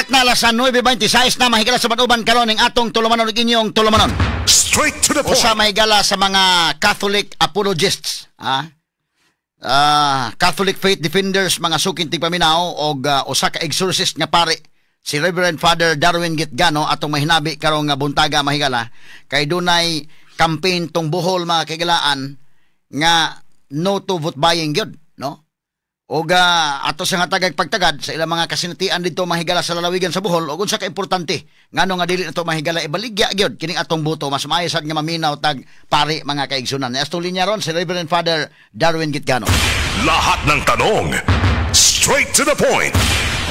Exact na alas 9:26 na mahigala sa manuban karon ning atong tulumanon ug inyong tulumanon. Straight to the point. Usa mahigala sa mga Catholic apologists, Catholic faith defenders, mga suking tigpaminaw og usa ka exorcist nga pare, si Reverend Father Darwin Gitgano atong mahinabi karong buntaga mahigala kay dunay campaign tong Bohol mga kaigalaan nga no to vote buying gyud, no? Og ato sa nga tagag pagtagad sa ilang mga kasinatian dito mahigala sa lalawigan sa Bohol ug unsa ka importante ngano nga dili nato mahigala ibaligya gyud kining atong boto mas maayo sad nga maminaw tag pare mga kaigsunan. Astong linya ron si Reverend Father Darwin Gitgano. Lahat ng tanong straight to the point.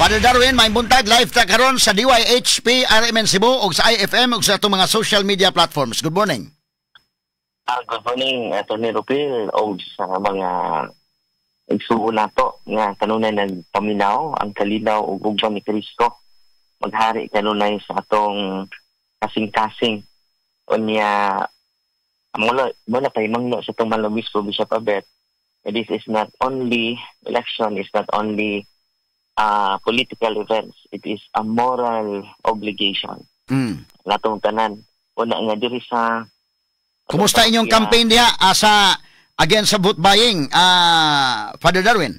Father Darwin, may buntag live ta karon sa DYHP RMN Cebu ug sa IFM ug sa atong mga social media platforms. Good morning. Good morning, Atty. Rupil o sa mga igsuo nato nga kanunay nagpaminaw ang kalinaw ug ugma ni Kristo. Maghari kanunay sa atong kasing-kasing. Unya mula pay mangno sa atong malabis ko Bishop Abet. This is not only election, is not only political events. It is a moral obligation. Natong tanan. Una nga diri sa kumusta inyong campaign diha sa against sa vote buying, Father Darwin?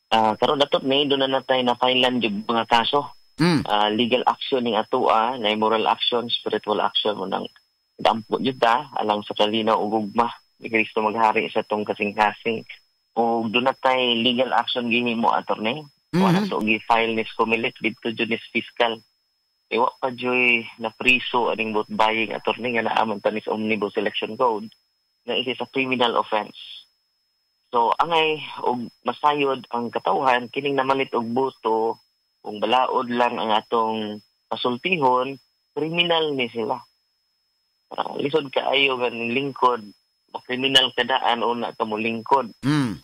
Karon datot ni doon na natay na filean yung mga kaso. Legal action ning atua, na moral action, spiritual action mo nang dampo jud ta alang sa kalinaw ug ugma ni Kristo maghari sa tong kasing-kasing. Ug doon natay legal action gihimo attorney. Wala to gi-file ni Comelec dito jud ni fiscal. Iwa pa joy na priso aning vote buying attorney nga naaman ta ni sa Omnibus Election Code na it is a criminal offense. So angay og masayod ang katawhan kining namalit og boto kung balaod lang ang atong pasultihon, kriminal ni sila. Lisod kaayo nga lingkod, kriminal kadaan una ka mo lingkod.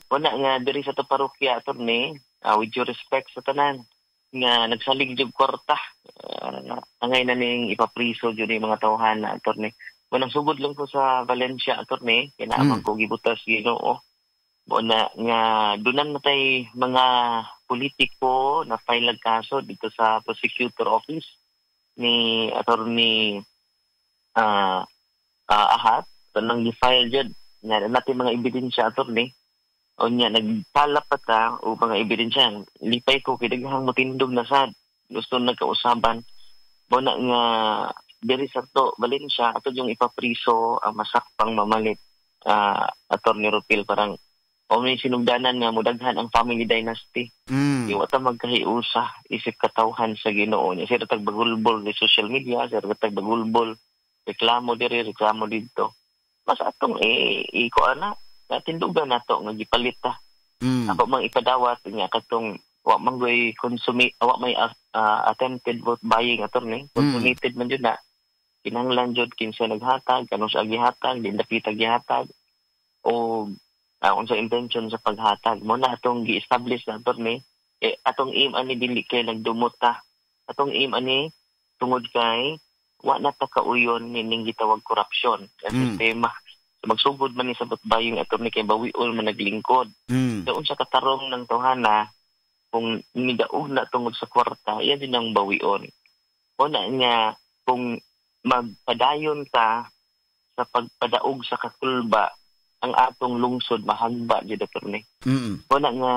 Wala nga diri sa to parokya attorney, with due respect sa tanan nga nagsalig jud kwarta, angay na ning ipapriso jud yung mga tawhan na attorney. Unang sugod lang ko sa Valencia attorney, kinaamang ko gibutas Ginoo. Na nga dunan natay mga politiko na file kaso dito sa prosecutor office ni attorney Ahat, tanang gi-file jud nga natin mga ebidensya attorney. O niya, nagpalap pa ta o mga ebidensya. Lipay ko, kidaghang matindog na sad. Gusto nagkausaban. Muna nga, diri sa to, Valencia, ato yung ipapriso ang masakpang mamalit. Atty. Rupil, parang, o may sinugdanan nga, mudaghan ang family dynasty. Yung wata magkahiusa, isip katawhan sa Ginoo niya. Sir, tagbagulbol ni social media, sir, tagbagulbol, reklamo diri, reklamo dito. Mas atong, tindugan nato nga gipalit ta. Ako mang ipadawat nga katong wa manggoy consume wa may attempted vote buying attorney. Consumated man jud na. Kinahanglan jud kinsa naghatag, kanus sa gihatag, din dapita gihatag o unsa intention sa paghatag. Mo na atong gi-establish na attorney. Atong aim ani dili kay nagdumot ta. Atong aim ani tungod kay wa na ta kauyon ning gitawag korupsyon sa sistema. Magsugod man ni sa buying attorney kay bawiol man naglingkod. Doon sa katarong ng tawhana kung nidaog na tungod sa kwarta, yan din ang bawion. Una nga kung magpadayon ka sa pagpadaog sa kakulba ang atong lungsod mahagba jud attorney. Una nga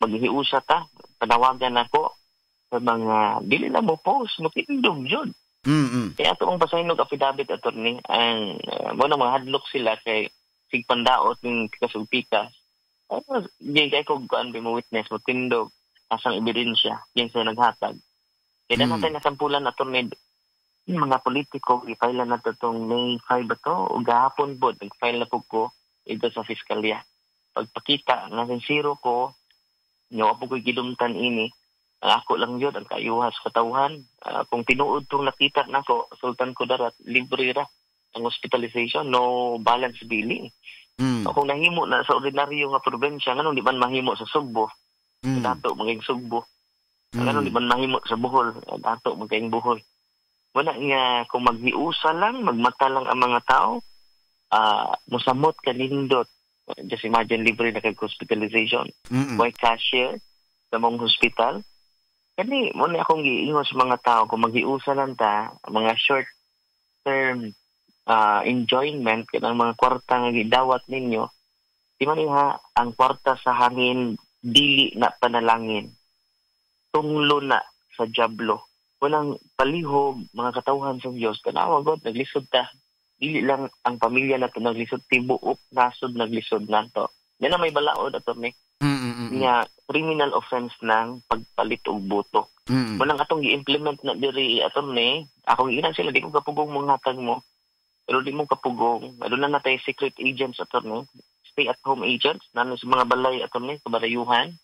maghiusa ta, panawagan ako sa mga dili na mo post mo tindog jud. Kaya ito ang pasahinog affidavit attorney ang mga hadlok sila kay sigpandaot ng pikas-pikas. Di kay kung kuan mo witness mo tindog asang ebidensya yung sa naghatag. Kaya natin nasampulan attorney mga politiko i-file na itong May 5 ba to o gahapon po nag-file na po ko ito sa fiskalya. Pagpakita nga sincero ko nyo po ko gidumtan ini ako lang yun, ang kayuhas katawhan. Kung tinuod itong nakita na ko, sultan ko darat, libre ra ang hospitalization, no balance billing. Kung nahimo na sa ordinaryo nga probensya, ganun di man mahimo sa Sugbo, dato maging Sugbo. Ganun di man mahimo sa Bohol, dato maging Bohol. Wala nga, kung maghiusa lang, magmata lang ang mga tao, musamot kanindot. Just imagine, libre na kag hospitalization. May cashier sa mong hospital, Kani mo ni akong giingon sa mga tao kung magiusa lang ta mga short term enjoyment kanang mga kwarta nga gidawat ninyo, di man iha ang kwarta sa hangin dili na panalangin. Tunglo na sa diablo. Walang palihog mga katawhan sa Dios. Tanawa God naglisod ta. Dili lang ang pamilya nato naglisod, tibuok nasod naglisod nato. Yan ang may balaod ato ni. Nga criminal offense ng pagpalit og boto. Walang atong gi-implement na diri ato ni. Akong inan sila di ko kapugong mga hatag mo. Pero di mo kapugong. Aduna na tay secret agents ato ni. Stay at home agents nano sa mga balay ato ni kabarayuhan.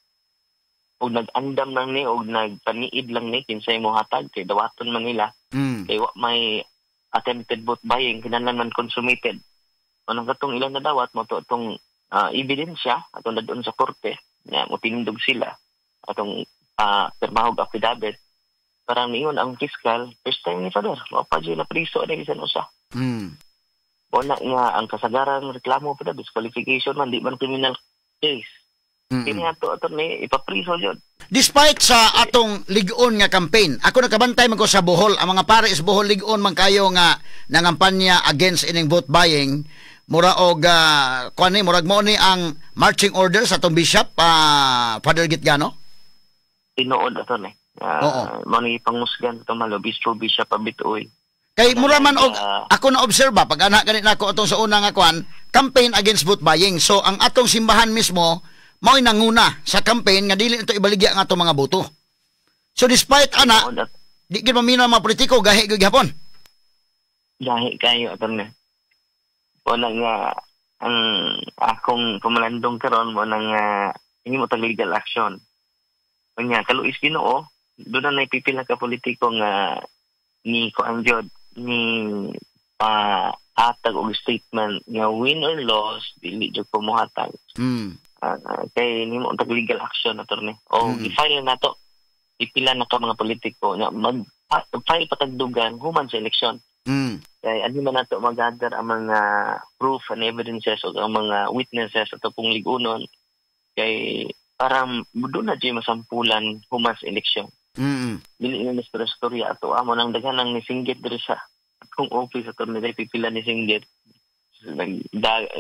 O nag-andam lang ni o nagpaniid lang ni kinsay mo hatag kay dawaton man nila. Kay wa may attempted vote buying kinahanglan man consummated. Anong katong ilan na dawat mo to itong ebidensya atong dadon sa korte nga mo tinindog sila atong permahog affidavit. Parang niyon ang fiskal, first time ni Father, mapa dyan na priso na bisan usa. Wala nga ang kasagaran reklamo pa na, disqualification man, di man criminal case. Kini ato ni ipapriso yun. Despite sa atong ligon nga campaign, ako nakabantay man ko sa Bohol, ang mga pare is Bohol ligon man kayo nga nangampanya against ining vote buying, mura og kuan ni murag mo ni ang marching orders sa atong bishop Father Gitgano. Tinuod ato ni. Mo ni pangusgan sa malo Bishop Abitoy. Kay mura man og ako na obserba pag ana ganit nako atong sa una nga kuan, campaign against vote buying. So ang atong simbahan mismo mao'y nanguna sa campaign nga dili ito ibaligya ang atong mga boto. So despite ana, di gid maminaw mga politiko gahi gyud gihapon. Gahi kayo ato ni. Wala nga ang akong pamalandong karon mo nang hindi mo tag legal action. Kanya kaluis Ginoo, doon na naipipila ka politiko nga ni Koanjod ni atag og statement nga win or loss dili jud ko mohatag. Kay nimo tag legal action attorney. O i-file na to. Ipila na ka mga politiko nga mag-file patagdugan human sa eleksyon. Kay ano man nato mag-gather ang mga proof and evidences o ang mga witnesses ato pong ligunon kay parang doon na dyan masampulan human sa eleksyon. Dili na sa storya ato amo nang daghan ang nisinggit diri sa akong office ato nila pipila ni singgit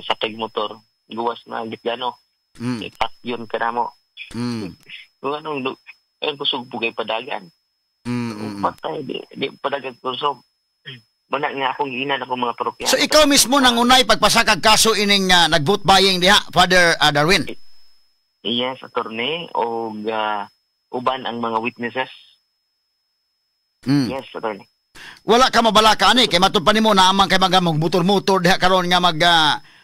sa tag motor guwas na Gitgano. Ipat yun ka mo. Kung anong kusog bugay padagan. Patay, di padagan kusog. Muna nga akong ginan ako mga parokya. So ikaw mismo nangunay pagpasakag kaso ining nag-vote buying diha, Father Darwin? Yes, attorney. O uban ang mga witnesses. Yes, attorney. Wala ka mabalaka ani kay matud pa nimo na amang kay magamog motor-motor diha karon nga mag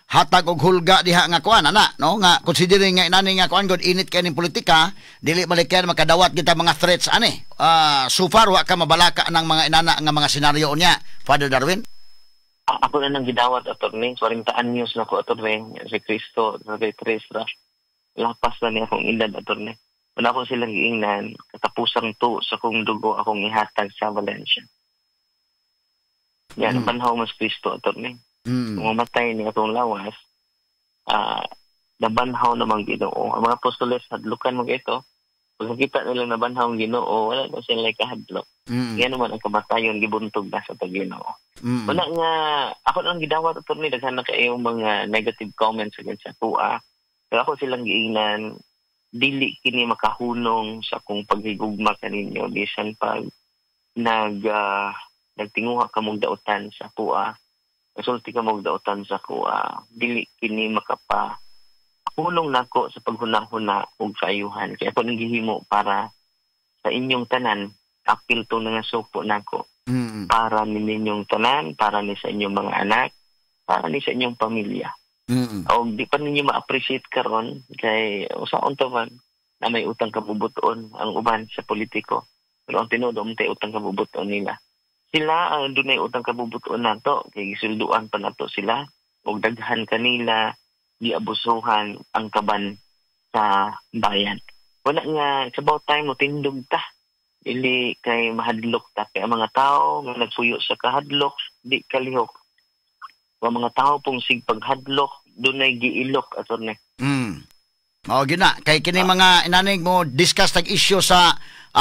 hatag og hulga diha nga kuan ana no nga considering nga inani nga kuan god init kay ning politika dili malikyan makadawat kita mga threats ani so far wa ka mabalaka ng mga inana nga mga senaryo niya Father Darwin. Ako na nang gidawat attorney 40 anyos na ko attorney si Cristo sa Teresa lapas na niya akong edad attorney wala ko silang giingnan katapusang to sa kong dugo akong ihatag sa Valencia yan panhaw mas Cristo attorney. Mamatay ni atong lawas, nabanhaw namang Ginoo. Ang mga apostoles, hadlukan mo ito. Pag nakita nila nabanhaw ang Ginoo, wala na sila kahadlok. Yan naman ang kamatayon, gibuntog na sa Ginoo. Wala nga, ako nang gidawat ito ni, daghan na kayo mga negative comments against sa tuwa. Pero ako silang giingnan, dili kini makahunong sa kung paghigugma kaninyo, bisan pag nagtinguha ka mong dautan sa tuwa. Kasulti ka magdautan sa ko, dili kini makapa hulong nako sa paghunahuna og kaayuhan. Kaya ako nanggihimo para sa inyong tanan, apil to nga supo nako. Para ninyong tanan, para ni sa inyong mga anak, para ni sa inyong pamilya. O di pa ninyo ma-appreciate karon kay usaon to man na may utang kabubuton ang uban sa politiko. Pero ang tinuod tay utang kabubuton nila. Sila ang dunay utang kabubuton nato kay gisulduan pa nato sila og daghan kanila giabusuhan ang kaban sa bayan. Wala nga it's about time mo tindog ta. Dili kay mahadlok ta kay ang mga tao nga nagsuyo sa kahadlok di kalihok. Ang mga tao pong sigpaghadlok dunay giilok attorney. Mao gyud na kay kini mga inanig mo discuss tag issue sa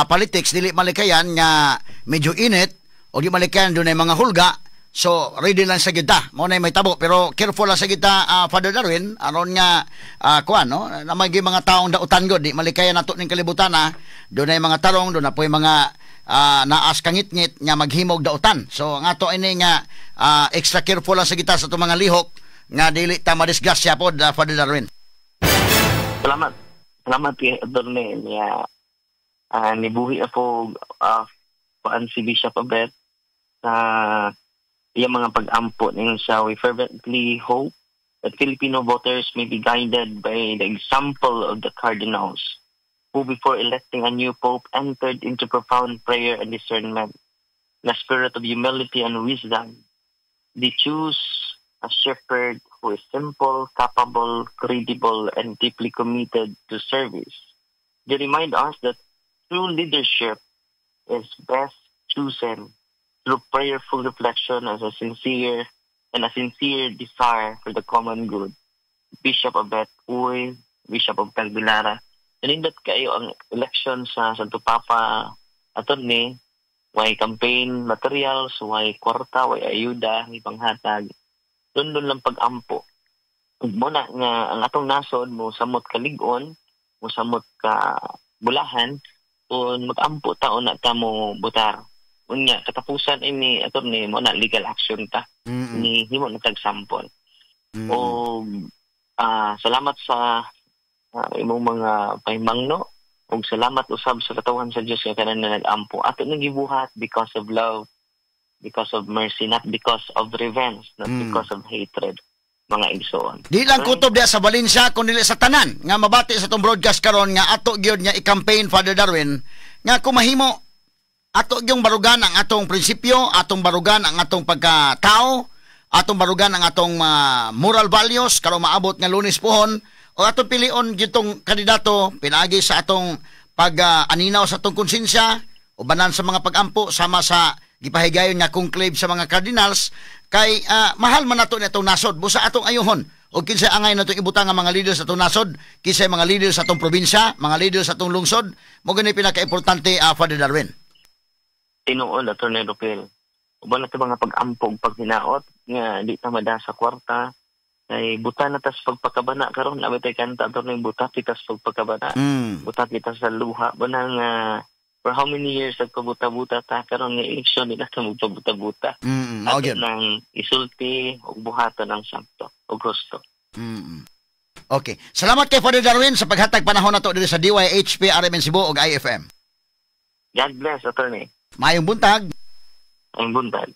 politics dili malikayan nga medyo init o di malikayan dunay mga hulga. So ready lang sa kita mo na may tabo pero careful lang sa kita Father Darwin aron nga kuan no na may mga taong dautan gud di malikayan nato ning kalibutan dunay mga tarong do na poy mga naas kangit-ngit nga maghimog dautan. So nga to ini nga extra careful lang sa kita sa itong mga lihok nga dili ta madisgrasya pod Father Darwin. Salamat kay Adorne niya nibuhi ako kuan si Bishop Abet sa iyang mga pag-ampo ning siya. We fervently hope that Filipino voters may be guided by the example of the cardinals who before electing a new pope entered into profound prayer and discernment. In a spirit of humility and wisdom, they choose a shepherd who is simple, capable, credible, and deeply committed to service. They remind us that true leadership is best chosen through prayerful reflection as a sincere desire for the common good. Bishop Abet Uy, Bishop of Calbilara, nanindot kayo ang election sa Santo Papa Atty. Way campaign materials, way kwarta, way ayuda, may panghatag. Doon lang pag-ampo. Muna nga ang atong nasod mo samot kaligon, mo samot ka bulahan, kung mag-ampo taon na ta mo butar. Unya katapusan ini attorney mo na legal action ta ni himo na tag-sample. O salamat sa imong mga pahimangno ug salamat usab sa katawan sa Dios nga kanan na nag-ampo ato nang gibuhat because of love, because of mercy, not because of revenge, not because of hatred, mga igsoon. Di lang kutob diya sa Valencia kundi sa tanan nga mabati sa tong broadcast karon nga ato gyud nga i-campaign Father Darwin nga kumahimo ato yung barugan ang atong prinsipyo, atong barugan ang atong pagkatao, atong barugan ang atong moral values karon maabot nga Lunes pohon o atong pilion gitong kandidato pinaagi sa atong pag-aninaw sa atong konsensya ubanan sa mga pag-ampo sama sa gipahigayon nga conclave sa mga cardinals kay mahal man nato nitong nasod busa atong ayuhon o kinsa angay nato ibutang nga mga leaders sa atong nasod kinsa mga leaders sa atong probinsya, mga leaders sa atong lungsod mo gani pinaka-importante Father Darwin. Tinuod Atty. Ropel. Uban na ito mga pag-ampog, paghinaot, nga di ta mada sa kwarta, ay buta na tas pagpakabana, karon namin tayo kanta, Atty. Buta kita sa pagpakabana, buta kita sa luha, banang for how many years nagpabuta-buta ta, karon nga eleksyon, di na ito magpabuta-buta. Ato ng isulti, o buhatan ng Santo, o gusto. Okay. Salamat kay Father Darwin sa paghatag panahon na ito dito sa DYHP, RMN Cebu, o IFM. God bless, Atty. Mayong buntag. Mayong buntag.